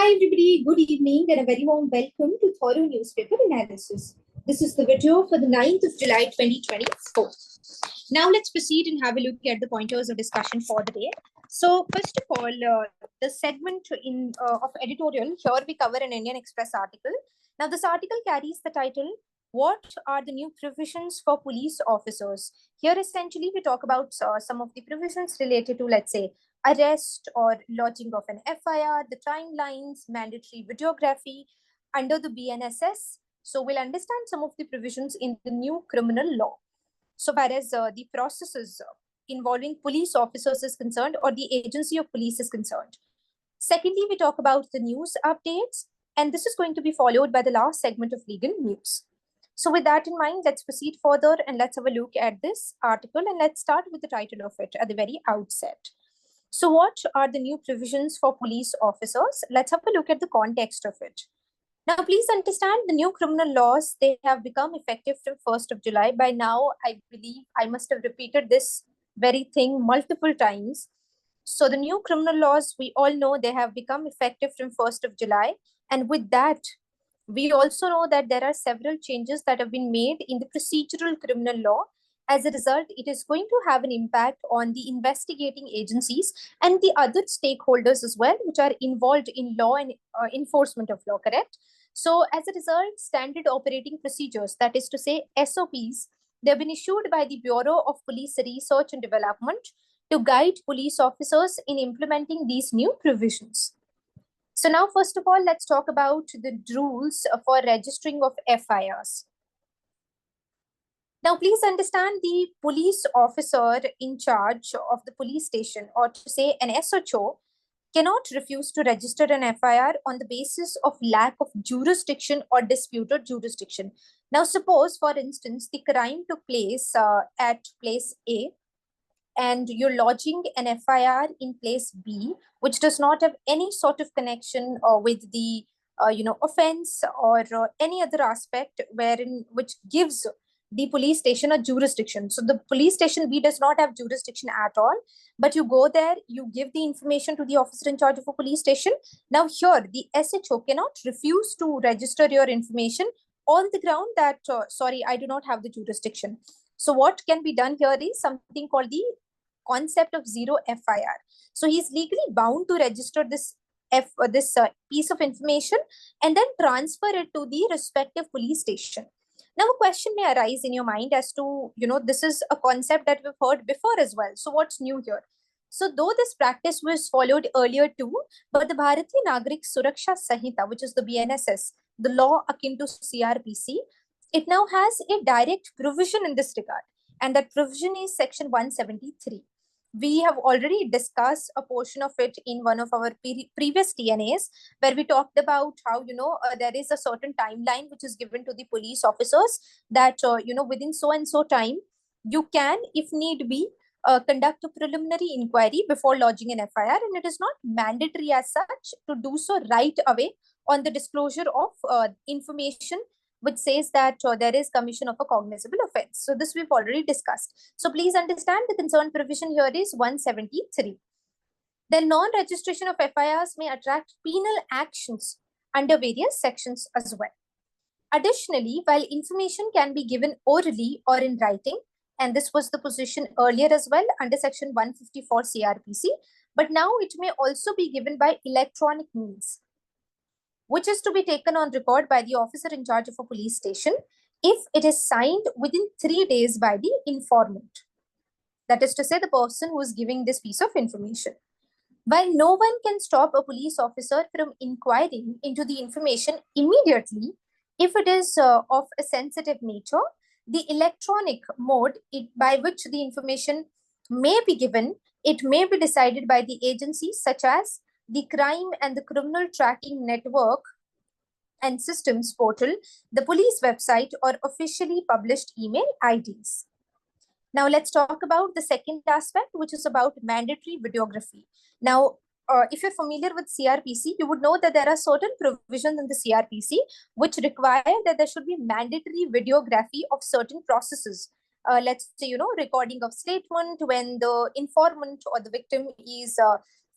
Hi everybody, good evening and a very warm welcome to Thorough Newspaper Analysis. This is the video for the 9th of July 2024. Now let's proceed and have a look at the pointers of discussion for the day. So first of all, the segment of editorial, here we cover an Indian Express article. Now this article carries the title, What are the new provisions for police officers? Here essentially we talk about some of the provisions related to, let's say, arrest or lodging of an FIR, the timelines, mandatory videography under the BNSS. So we'll understand some of the provisions in the new criminal law. So far as the processes involving police officers is concerned or the agency of police is concerned. Secondly, we talk about the news updates, and this is going to be followed by the last segment of legal news. So with that in mind, let's proceed further and let's have a look at this article, and let's start with the title of it at the very outset. So what are the new provisions for police officers? Let's have a look at the context of it. Now, please understand the new criminal laws, they have become effective from 1st of July. By now, I believe I must have repeated this very thing multiple times. So the new criminal laws, we all know they have become effective from 1st of July. And with that, we also know that there are several changes that have been made in the procedural criminal law. As a result, it is going to have an impact on the investigating agencies and the other stakeholders as well, which are involved in law and enforcement of law, correct? So as a result, standard operating procedures, that is to say SOPs, they've been issued by the Bureau of Police Research and Development to guide police officers in implementing these new provisions. So now, first of all, let's talk about the rules for registering of FIRs. Now, please understand the police officer in charge of the police station, or to say an SHO, cannot refuse to register an FIR on the basis of lack of jurisdiction or disputed jurisdiction. Now, suppose, for instance, the crime took place at place A, and you're lodging an FIR in place B, which does not have any sort of connection with the offense or any other aspect which gives the police station a jurisdiction. So the police station B does not have jurisdiction at all, but you go there, you give the information to the officer in charge of a police station. Now here, the SHO cannot refuse to register your information on the ground that, sorry, I do not have the jurisdiction. So what can be done here is something called the concept of zero FIR. So he's legally bound to register this piece of information and then transfer it to the respective police station. Now, a question may arise in your mind as to, this is a concept that we've heard before as well. So what's new here? So though this practice was followed earlier too, but the Bharatiya Nagrik Suraksha Sanhita, which is the BNSS, the law akin to CRPC, it now has a direct provision in this regard. And that provision is section 173. We have already discussed a portion of it in one of our previous TNAs, where we talked about how, there is a certain timeline which is given to the police officers that, within so and so time, you can, if need be, conduct a preliminary inquiry before lodging an FIR, and it is not mandatory as such to do so right away on the disclosure of information which says that there is commission of a cognizable offense. So this we've already discussed. So please understand the concerned provision here is 173. Then non-registration of FIRs may attract penal actions under various sections as well. Additionally, while information can be given orally or in writing, and this was the position earlier as well under section 154 CRPC, but now it may also be given by electronic means, which is to be taken on record by the officer in charge of a police station if it is signed within 3 days by the informant. That is to say, the person who is giving this piece of information. While no one can stop a police officer from inquiring into the information immediately, if it is of a sensitive nature, the electronic mode by which the information may be given, it may be decided by the agencies such as the Crime and the Criminal Tracking Network and Systems portal, the police website, or officially published email IDs. Now let's talk about the second aspect, which is about mandatory videography. Now, if you're familiar with CRPC, you would know that there are certain provisions in the CRPC which require that there should be mandatory videography of certain processes. Let's say, recording of statement when the informant or the victim is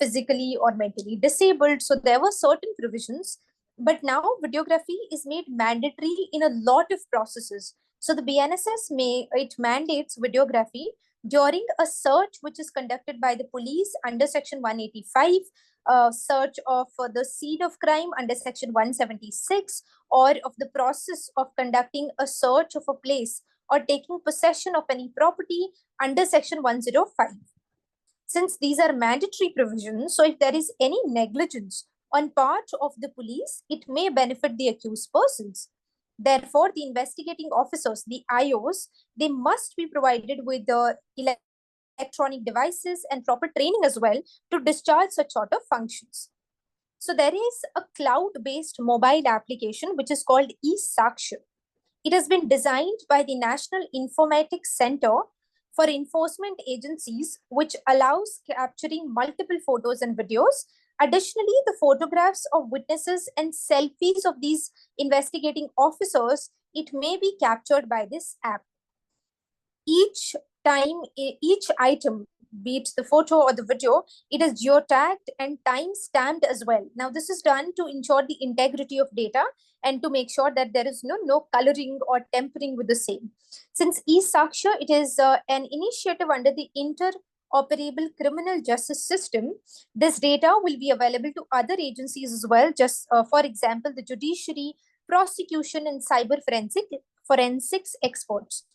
physically or mentally disabled. So there were certain provisions, but now videography is made mandatory in a lot of processes. So the BNSS it mandates videography during a search which is conducted by the police under Section 185, search of the scene of crime under Section 176, or of the process of conducting a search of a place or taking possession of any property under Section 105. Since these are mandatory provisions, so if there is any negligence on part of the police, it may benefit the accused persons. Therefore, the investigating officers, the IOs, they must be provided with the electronic devices and proper training as well to discharge such sort of functions. So there is a cloud-based mobile application which is called eSaksha. It has been designed by the National Informatics Center for enforcement agencies, which allows capturing multiple photos and videos. Additionally, the photographs of witnesses and selfies of these investigating officers, it may be captured by this app. Each item, be it the photo or the video, it is geotagged and time stamped as well. Now, this is done to ensure the integrity of data and to make sure that there is no coloring or tempering with the same. Since eSaksha, it is an initiative under the Interoperable Criminal Justice System, this data will be available to other agencies as well. Just for example, the judiciary, prosecution, and cyber forensics experts.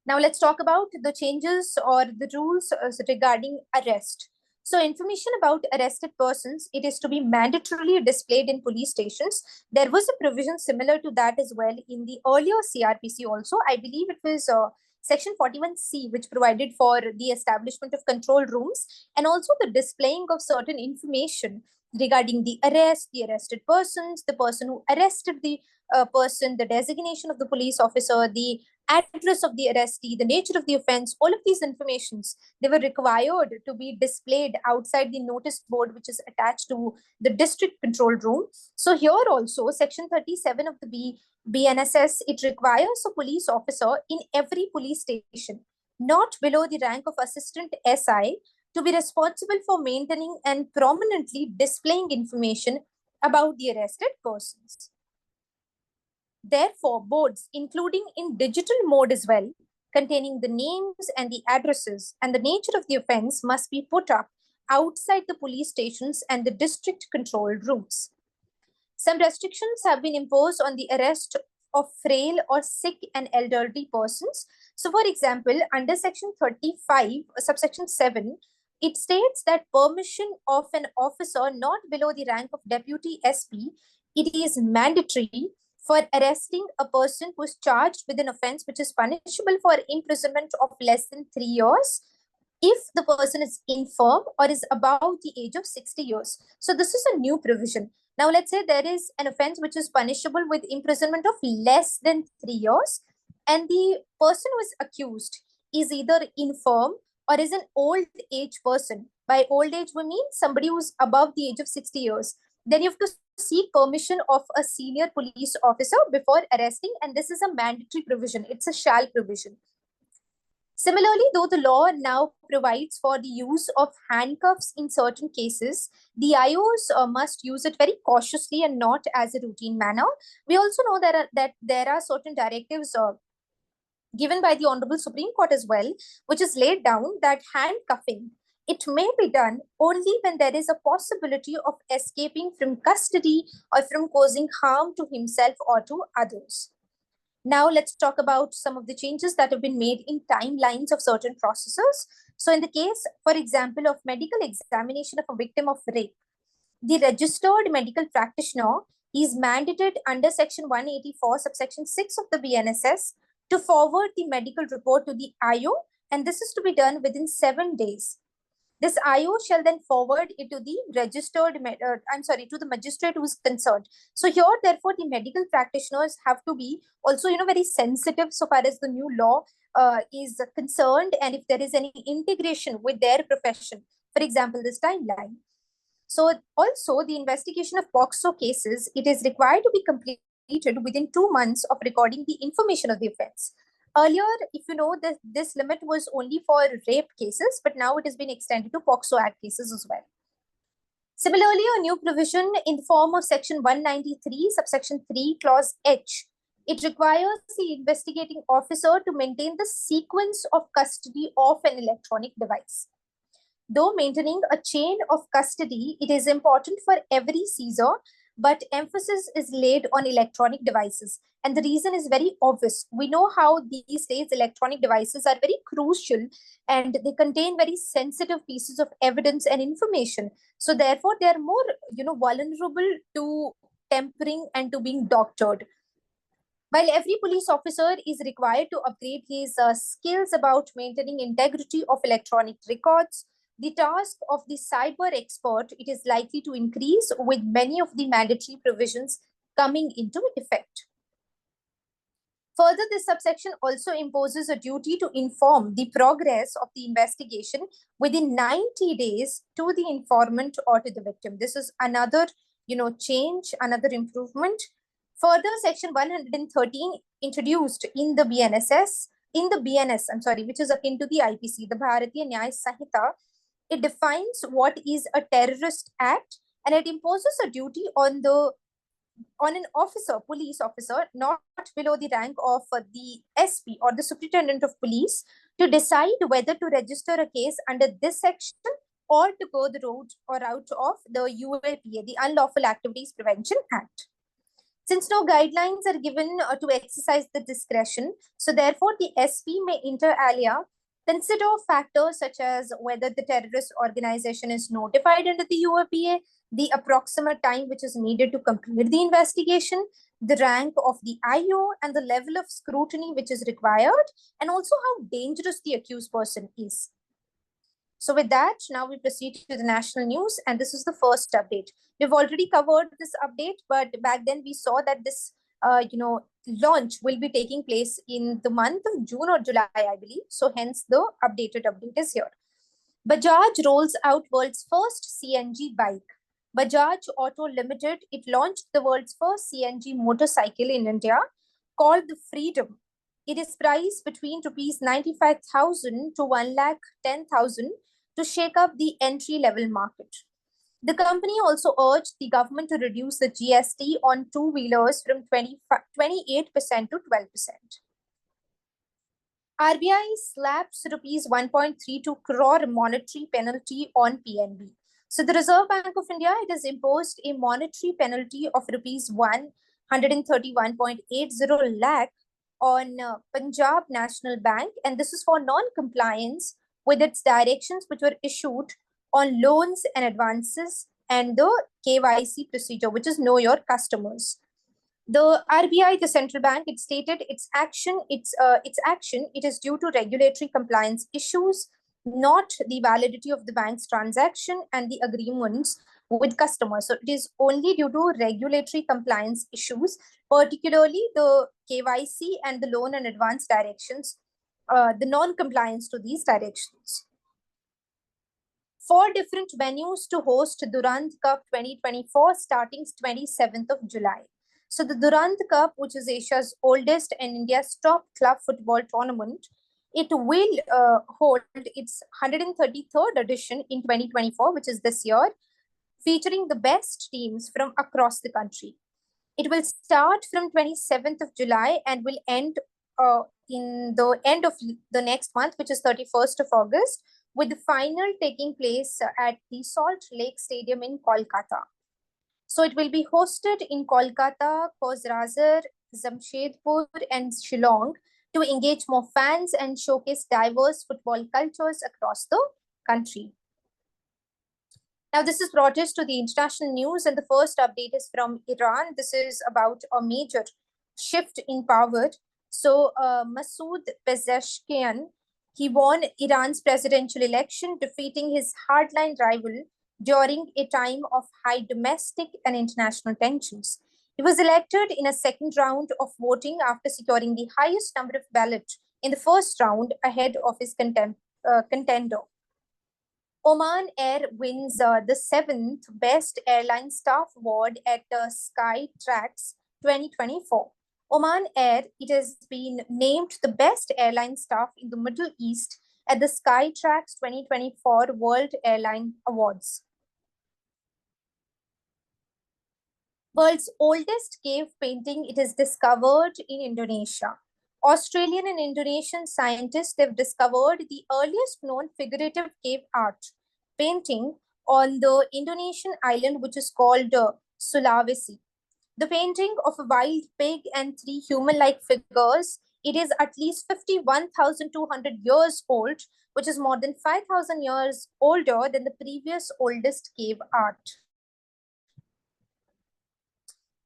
Now let's talk about the changes or the rules regarding arrest. So information about arrested persons, it is to be mandatorily displayed in police stations. There was a provision similar to that as well in the earlier CRPC also. I believe it was Section 41C, which provided for the establishment of control rooms and also the displaying of certain information regarding the arrest, the arrested persons, the person who arrested the person, the designation of the police officer, the address of the arrestee, the nature of the offense, all of these informations, they were required to be displayed outside the notice board, which is attached to the district control room. So here also, Section 37 of the BNSS, it requires a police officer in every police station, not below the rank of assistant SI, to be responsible for maintaining and prominently displaying information about the arrested persons. Therefore, boards, including in digital mode as well, containing the names and the addresses and the nature of the offense, must be put up outside the police stations and the district control rooms. Some restrictions have been imposed on the arrest of frail or sick and elderly persons. So, for example, under Section 35, subsection 7, it states that permission of an officer not below the rank of Deputy SP, it is mandatory for arresting a person who is charged with an offense which is punishable for imprisonment of less than 3 years if the person is infirm or is above the age of 60 years. So this is a new provision. Now let's say there is an offense which is punishable with imprisonment of less than 3 years, and the person who is accused is either infirm or is an old age person. By old age, we mean somebody who's above the age of 60 years. Then you have to seek permission of a senior police officer before arresting, and this is a mandatory provision. It's a shall provision. Similarly, though the law now provides for the use of handcuffs in certain cases, the IOs must use it very cautiously and not as a routine manner. We also know that there are certain directives given by the Honorable Supreme Court as well, which is laid down that handcuffing, it may be done only when there is a possibility of escaping from custody or from causing harm to himself or to others. Now let's talk about some of the changes that have been made in timelines of certain processes. So in the case, for example, of medical examination of a victim of rape, the registered medical practitioner is mandated under Section 184, subsection 6 of the BNSS to forward the medical report to the IO, and this is to be done within 7 days. This IO shall then forward it to the to the magistrate who is concerned. So here, therefore, the medical practitioners have to be also, very sensitive so far as the new law is concerned, and if there is any integration with their profession, for example, this timeline. So also the investigation of POCSO cases, it is required to be completed within 2 months of recording the information of the offense. Earlier, if you know, this limit was only for rape cases, but now it has been extended to POCSO Act cases as well. Similarly, a new provision in the form of Section 193, subsection 3, clause H. It requires the investigating officer to maintain the sequence of custody of an electronic device. Though maintaining a chain of custody, it is important for every seizure, but emphasis is laid on electronic devices. And the reason is very obvious. We know how these days electronic devices are very crucial and they contain very sensitive pieces of evidence and information. So therefore, they are more, vulnerable to tampering and to being doctored. While every police officer is required to upgrade his skills about maintaining integrity of electronic records, the task of the cyber expert, it is likely to increase with many of the mandatory provisions coming into effect. Further, this subsection also imposes a duty to inform the progress of the investigation within 90 days to the informant or to the victim. This is another, change, another improvement. Further, Section 113 introduced in the BNS, which is akin to the IPC, the Bharatiya Nyaya Sanhita. It defines what is a terrorist act, and it imposes a duty on an officer, police officer, not below the rank of the SP or the Superintendent of Police, to decide whether to register a case under this section or to go the route of the UAPA, the Unlawful Activities Prevention Act. Since no guidelines are given to exercise the discretion, so therefore the SP may inter alia consider factors such as whether the terrorist organization is notified under the UAPA, the approximate time which is needed to complete the investigation, the rank of the IO, and the level of scrutiny which is required, and also how dangerous the accused person is. So with that, now we proceed to the national news, and this is the first update. We've already covered this update, but back then we saw that this, launch will be taking place in the month of June or July, I believe. So hence the update is here. Bajaj rolls out world's first CNG bike. Bajaj Auto Limited, it launched the world's first CNG motorcycle in India called the Freedom. It is priced between rupees 95,000 to 1,10,000 to shake up the entry-level market. The company also urged the government to reduce the GST on two-wheelers from 28% to 12%. RBI slaps rupees 1.32 crore monetary penalty on PNB. So the Reserve Bank of India, it has imposed a monetary penalty of rupees 131.80 lakh on Punjab National Bank, and this is for non-compliance with its directions which were issued on loans and advances and the KYC procedure, which is Know Your Customers. The RBI, the central bank, it stated its action it is due to regulatory compliance issues, not the validity of the bank's transaction and the agreements with customers. So it is only due to regulatory compliance issues, particularly the KYC and the loan and advance directions, the non-compliance to these directions. 4 different venues to host Durand Cup 2024 starting 27th of July. So the Durand Cup, which is Asia's oldest and India's top club football tournament, it will hold its 133rd edition in 2024, which is this year, featuring the best teams from across the country. It will start from 27th of July and will end in the end of the next month, which is 31st of August, with the final taking place at the Salt Lake Stadium in Kolkata. So it will be hosted in Kolkata, Kozrazar, Jamshedpur, and Shillong to engage more fans and showcase diverse football cultures across the country. Now, this is brought us to the international news, and the first update is from Iran. This is about a major shift in power. So, Masoud Pezeshkian, he won Iran's presidential election, defeating his hardline rival during a time of high domestic and international tensions. He was elected in a second round of voting after securing the highest number of ballots in the first round ahead of his contender. Oman Air wins the 7th Best Airline Staff Award at Skytrax 2024. Oman Air, it has been named the best airline staff in the Middle East at the Skytrax 2024 World Airline Awards. World's oldest cave painting, it is discovered in Indonesia. Australian and Indonesian scientists have discovered the earliest known figurative cave art painting on the Indonesian island, which is called Sulawesi. The painting of a wild pig and three human-like figures, it is at least 51,200 years old, which is more than 5,000 years older than the previous oldest cave art.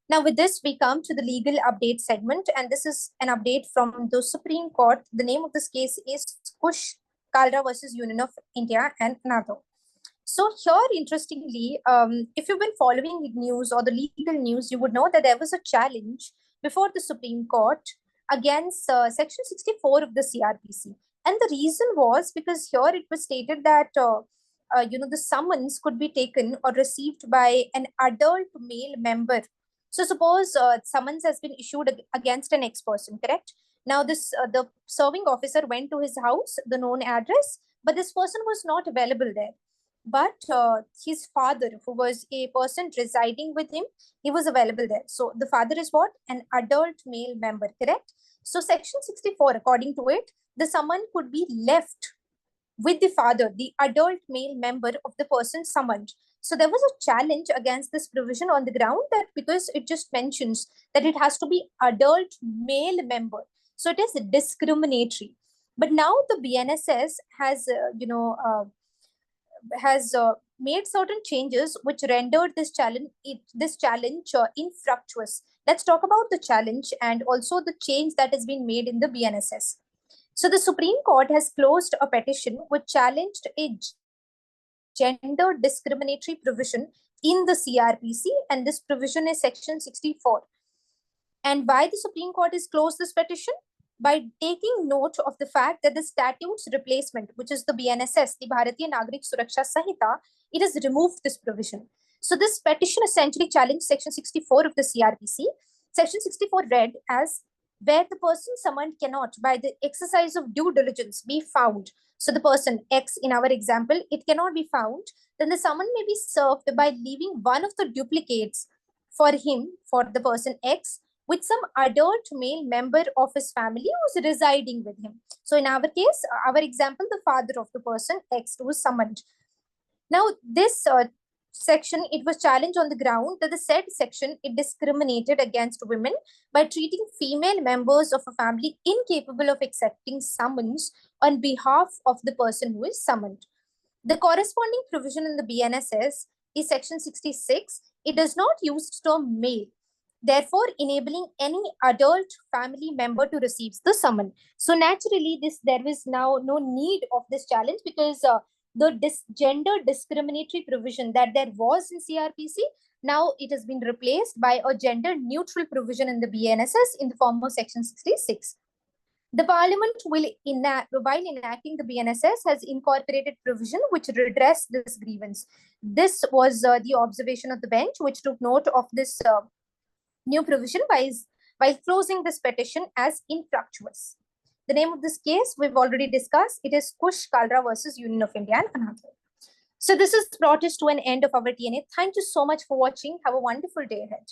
Now, with this, we come to the legal update segment, and this is an update from the Supreme Court. The name of this case is Kush Kalra versus Union of India and another. So here, interestingly, if you've been following the news or the legal news, you would know that there was a challenge before the Supreme Court against Section 64 of the CRPC. And the reason was because here it was stated that, the summons could be taken or received by an adult male member. So suppose summons has been issued against an ex-person, correct? Now the serving officer went to his house, the known address, but this person was not available there. But his father, who was a person residing with him, he was available there. So the father is what? An adult male member, correct? So Section 64, according to it, the summon could be left with the father, the adult male member of the person summoned. So there was a challenge against this provision on the ground that because it just mentions that it has to be adult male member. So it is discriminatory. But now the BNSS has made certain changes which rendered this challenge infructuous. Let's talk about the challenge and also the change that has been made in the BNSS. So the Supreme Court has closed a petition which challenged a gender discriminatory provision in the CRPC, and this provision is Section 64. And why the Supreme Court has closed this petition? By taking note of the fact that the statute's replacement, which is the BNSS, the Bharatiya Nagrik Suraksha Sanhita, it has removed this provision. So this petition essentially challenged Section 64 of the CRPC. Section 64 read as, where the person summoned cannot, by the exercise of due diligence, be found. So the person X, in our example, it cannot be found, then the summon may be served by leaving one of the duplicates for him, for the person X, with some adult male member of his family who's residing with him. So in our case, our example, the father of the person X who was summoned. Now, this section, it was challenged on the ground that the said section, it discriminated against women by treating female members of a family incapable of accepting summons on behalf of the person who is summoned. The corresponding provision in the BNSS is Section 66. It does not use the term male, therefore enabling any adult family member to receive the summon. So naturally, there is now no need of this challenge because the gender discriminatory provision that there was in CRPC, now it has been replaced by a gender neutral provision in the BNSS in the form of Section 66. The Parliament while enacting the BNSS has incorporated provision which redress this grievance. This was the observation of the bench, which took note of this new provision while closing this petition as infructuous. The name of this case we've already discussed. It is Kush Kalra versus Union of India and another. So this has brought us to an end of our TNA. Thank you so much for watching. Have a wonderful day ahead.